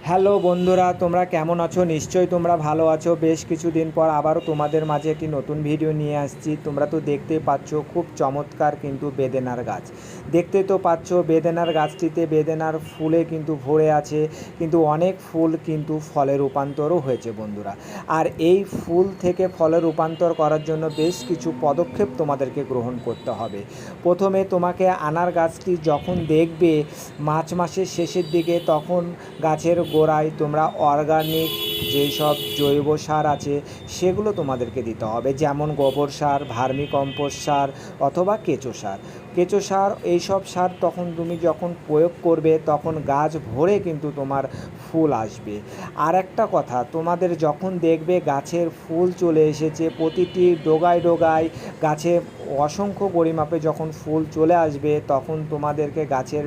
Hello বন্ধুরা, তোমরা কেমন আছো? নিশ্চয়ই তোমরা ভালো আছো। বেশ কিছুদিন পর আবারও তোমাদের মাঝে একটি নতুন ভিডিও নিয়ে আসছি। তোমরা তো দেখতেই পাচ্ছ খুব চমৎকার কিন্তু বেদেনার গাছ। দেখতেই তো পাচ্ছ বেদেনার গাছটিতে বেদেনার ফুলে কিন্তু ভরে আছে, কিন্তু অনেক ফুল কিন্তু ফলে রূপান্তরও হয়েছে বন্ধুরা। আর এই ফুল থেকে ফলে রূপান্তর করার জন্য বেশ কিছু পদক্ষেপ তোমাদেরকে গ্রহণ করতে হবে। প্রথমে তোমাকে আনার গাছটি যখন দেখবে মার্চ মাসের শেষের দিকে, তখন গাছের গোড়ায় তোমরা অর্গানিক যেই সব জৈব সার আছে সেগুলো তোমাদেরকে দিতে হবে, যেমন গোবর সার, ভার্মি কম্পোস্ট সার অথবা কেঁচো সার এইসব সার তখন তুমি যখন প্রয়োগ করবে তখন গাছ ভরে কিন্তু তোমার ফুল আসবে। আর একটা কথা, তোমাদের যখন দেখবে গাছের ফুল চলে এসেছে, প্রতিটি ডোগায় ডোগায় গাছে অসংখ্য পরিমাপে যখন ফুল চলে আসবে, তখন তোমাদেরকে গাছের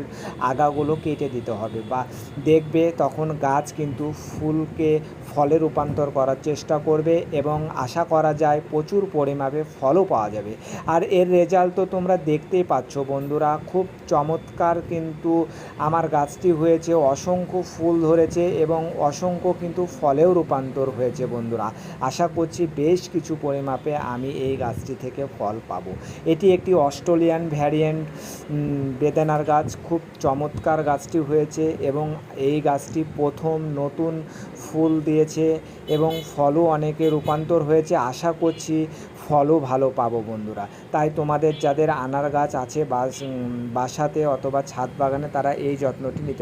আগাগুলো কেটে দিতে হবে, বা দেখবে তখন গাছ কিন্তু ফুলকে ফলে রূপান্তর করার চেষ্টা করবে এবং আশা করা যায় প্রচুর পরিমাণে ফলও পাওয়া যাবে। আর এর রেজাল্ট তো তোমরা দেখতেই পাচ্ছ বন্ধুরা, খুব চমৎকার কিন্তু আমার গাছটি হয়েছে, অসংখ্য ফুল ধরেছে এবং অসংখ্য কিন্তু ফলেও রূপান্তর হয়েছে বন্ধুরা। আশা করছি বেশ কিছু পরিমাপে আমি এই গাছটি থেকে ফল পাবো। এটি একটি অস্ট্রেলিয়ান ভ্যারিয়েন্ট বেদানার গাছ, খুব চমৎকার গাছটি হয়েছে এবং এই গাছটি প্রথম নতুন ফুল দিয়েছে এবং ফলও অনেকে রূপান্তর হয়েছে। আশা করছি ফলও ভালো পাবো বন্ধুরা। তাই তোমাদের যাদের আনার গাছ আছে বাসাতে অথবা ছাদ বাগানে, তারা এই যত্নটি নিতে